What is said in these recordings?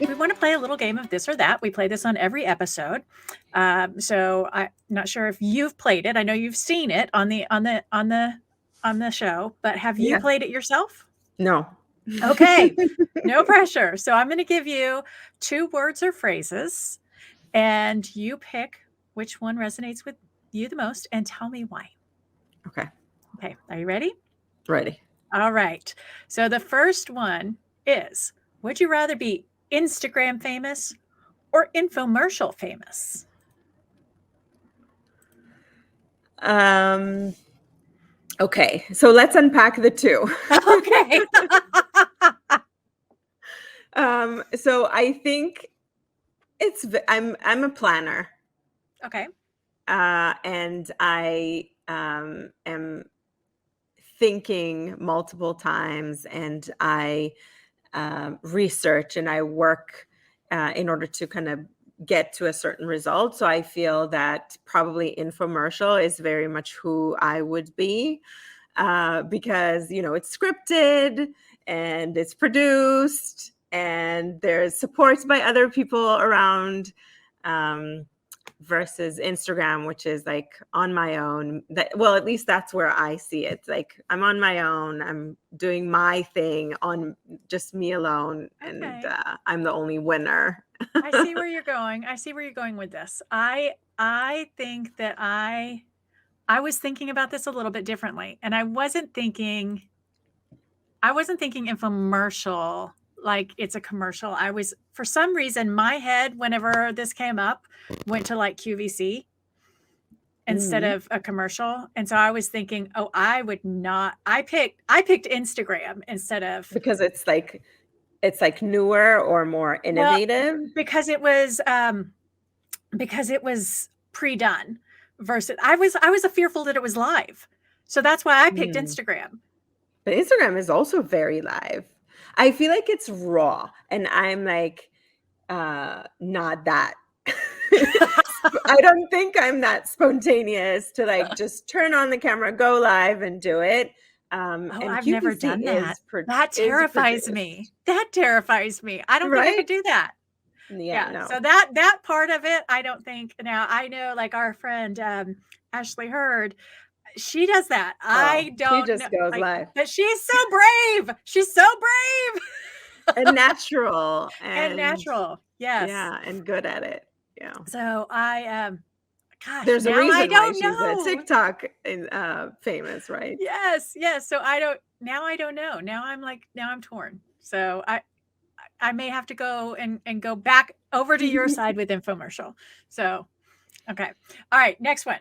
we want to play a little game of this or that. We play this on every episode. So I'm not sure if you've played it. I know you've seen it on the show, but have you Yeah. played it yourself? No. Okay, no pressure. So I'm going to give you 2 words or phrases, and you pick which one resonates with you the most and tell me why. Okay. Okay, are you ready? Ready. All right. So the first one is, would you rather be Instagram famous or infomercial famous? Okay. So let's unpack the two. Okay. So I think I'm a planner. Okay. And I am thinking multiple times, and I research and I work in order to kind of get to a certain result. So I feel that probably infomercial is very much who I would be, because it's scripted and it's produced and there's support by other people around. Versus Instagram, which is like on my own. Well, at least that's where I see it. Like I'm on my own. I'm doing my thing on just me alone, and Okay. I'm the only winner. I see where you're going. I see where you're going with this. I think that I was thinking about this a little bit differently, and I wasn't thinking infomercial like it's a commercial. I was, for some reason, my head, whenever this came up, went to like QVC instead of a commercial. And so I was thinking, oh, I would not. I picked Instagram instead of, Because it's like newer or more innovative. well, because it was pre-done versus I was fearful that it was live. So that's why I picked Instagram. But Instagram is also very live. I feel like it's raw, and I'm like not that. I don't think I'm that spontaneous to like just turn on the camera, go live, and do it. And I've QVC never done that. That terrifies me. That terrifies me. I don't think I could do that. Yeah, no. So that part of it, I don't think. Now I know, like our friend Ashley Hurd, she does that. I don't. She just goes live. But she's so brave. She's so brave. And natural. And natural. Yes. Yeah, and good at it. Yeah. So gosh, there's a reason I don't why know. she's a TikTok famous, right? Yes. So I don't know. Now I'm torn. So I may have to go and go back over to your side with infomercial. So, okay. All right. Next one.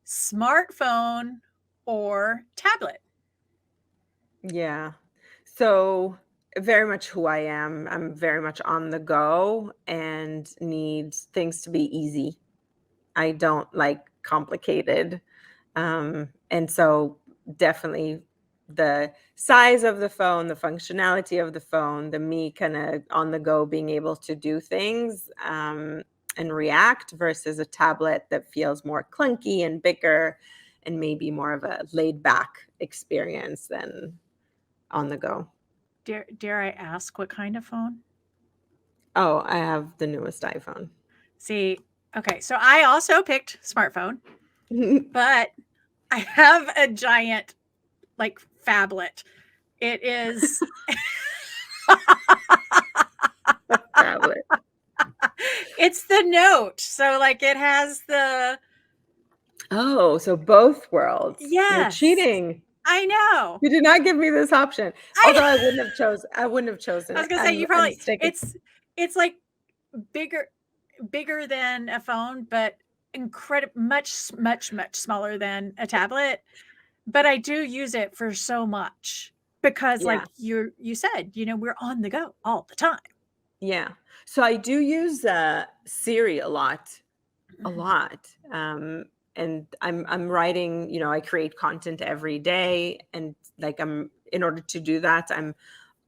Smartphone or tablet? Yeah. So very much who I am. I'm very much on the go and need things to be easy. I don't like complicated. And so definitely the size of the phone, the functionality of the phone, the me kind of on the go being able to do things and react versus a tablet that feels more clunky and bigger and maybe more of a laid back experience than on the go. Dare I ask what kind of phone? Oh, I have the newest iPhone. See, okay. So I also picked smartphone, but I have a giant like phablet. It is tablet. It's the Note. So like it has the Oh, so both worlds. Yes. You're cheating. I know. You did not give me this option. Although I wouldn't have chosen it. I was gonna say you probably it's like bigger than a phone, but much smaller than a tablet. But I do use it for so much because like you said, we're on the go all the time. Yeah. So I do use Siri a lot. And I'm writing, I create content every day, and like in order to do that, I'm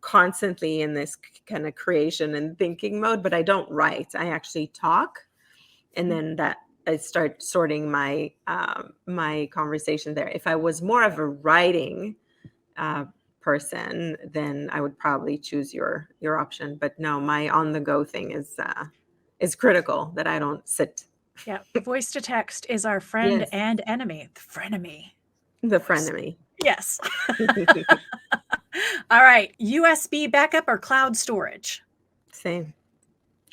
constantly in this kind of creation and thinking mode, but I don't write. I actually talk, and then that I start sorting my my conversation there. If I was more of a writing person, then I would probably choose your option. But no, my on the go thing is critical, that I don't sit. Yeah, voice to text is our friend Yes, and enemy. The frenemy. the Voice. frenemy. Yes. All right, USB backup or cloud storage? Same,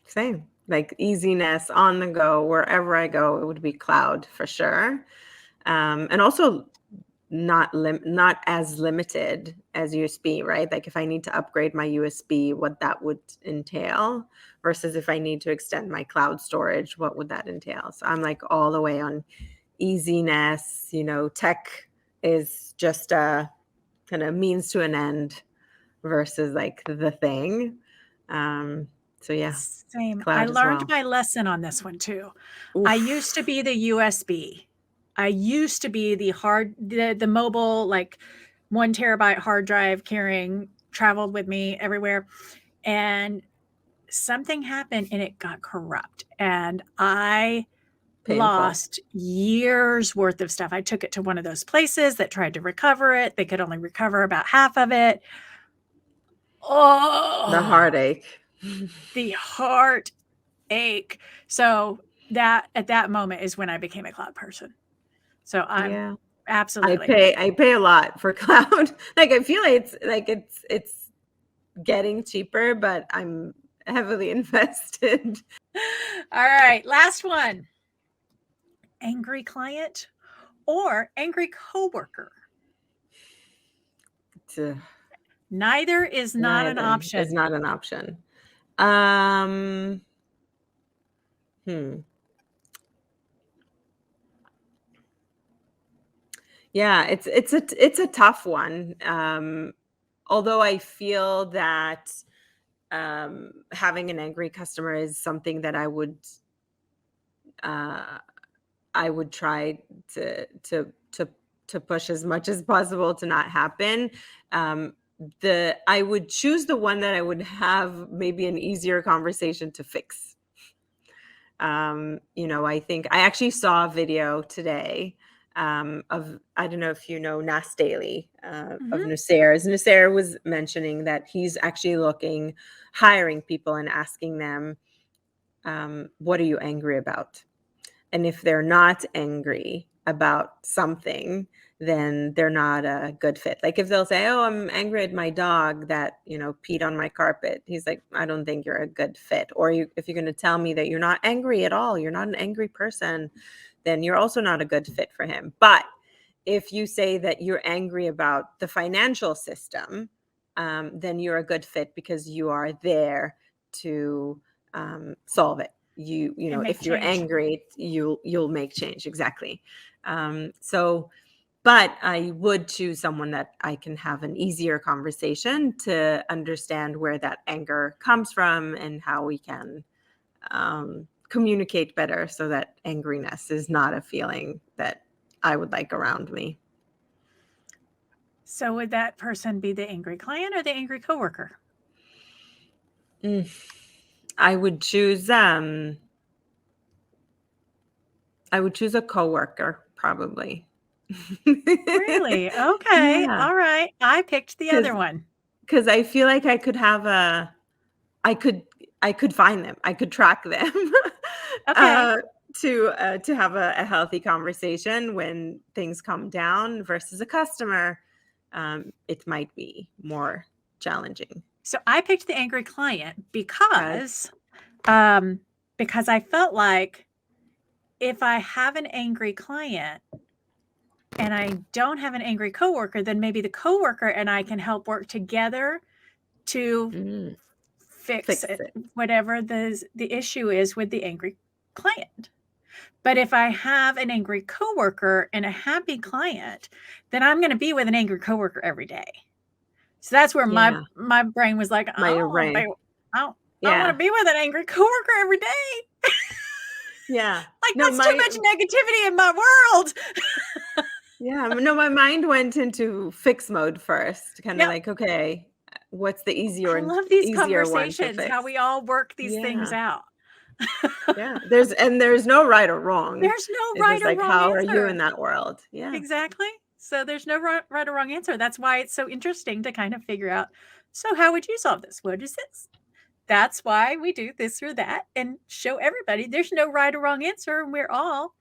same. Like easiness on the go, wherever I go, it would be cloud for sure. And also not as limited as USB, right? Like if I need to upgrade my USB, what that would entail versus if I need to extend my cloud storage, what would that entail? So I'm like all the way on easiness, tech is just a kind of means to an end versus like the thing. So yeah, Same. I cloud as learned well. my lesson on this one too. I used to Oof. be the USB. I used to be the mobile, like 1 terabyte hard drive carrying, traveled with me everywhere. And something happened and it got corrupt. And I Painful. lost years worth of stuff. I took it to one of those places that tried to recover it. They could only recover about half of it. The Oh, heartache. the heartache. So that at that moment is when I became a cloud person. So I'm Yeah. absolutely. I pay a lot for cloud. Like I feel it's getting cheaper, but I'm heavily invested. All right, last one. Angry client or angry coworker? To Neither is not an Neither is option. not an option. Um, hmm. Yeah, it's a tough one. Although I feel that having an angry customer is something that uh, I would try to push as much as possible to not happen. Um, the I would choose the one that I would have maybe an easier conversation to fix. I think I actually saw a video today of, I don't know if you know Nas Daily of Mhm. Nusair. Nusair was mentioning that he's actually hiring people and asking them, what are you angry about? And if they're not angry about something, then they're not a good fit. Like if they'll say, "Oh, I'm angry at my dog that, peed on my carpet." He's like, "I don't think you're a good fit." Or if you're going to tell me that you're not angry at all, you're not an angry person, then you're also not a good fit for him. But if you say that you're angry about the financial system, then you're a good fit because you are there to solve it. And make If you're change. angry, you'll make change. Exactly. So, but I would choose someone that I can have an easier conversation to understand where that anger comes from and how we can communicate better so that angriness is not a feeling that I would like around me. So would that person be the angry client or the angry coworker? Mm. I would choose a coworker probably. Really? Okay. Yeah, All right. I picked the because other one. I feel like I could I could find them. I could track them Okay. uh, to have a healthy conversation when things come down versus a customer. It might be more challenging. So I picked the angry client Okay. um because I felt like if I have an angry client and I don't have an angry coworker, then maybe the coworker and I can help work together to Mm, fix fix it, it. whatever the issue is with the angry client. But if I have an angry coworker and a happy client, then I'm going to be with an angry coworker every day. So that's where my Yeah, my brain was like, I my don't want to be, brain. I don't want Yeah, to be with an angry coworker every day. yeah. Like No, that's too my much negativity in my world. Yeah, no, my mind went into fix mode first, kind of Yep. like, okay, what's the I love these easier one to conversations, how fix? we all work these things Yeah, out. yeah. There's no right or wrong. There's no It's right just or like, wrong how are you in answer. that world? Yeah, Exactly. So there's no right or wrong answer. That's why it's so interesting to kind of figure out, so how would you solve this? What is this? That's why we do this or that and show everybody there's no right or wrong answer. And we're all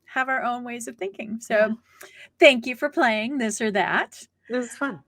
have our own ways of thinking. Yeah, So thank you for playing this or that. it was fun.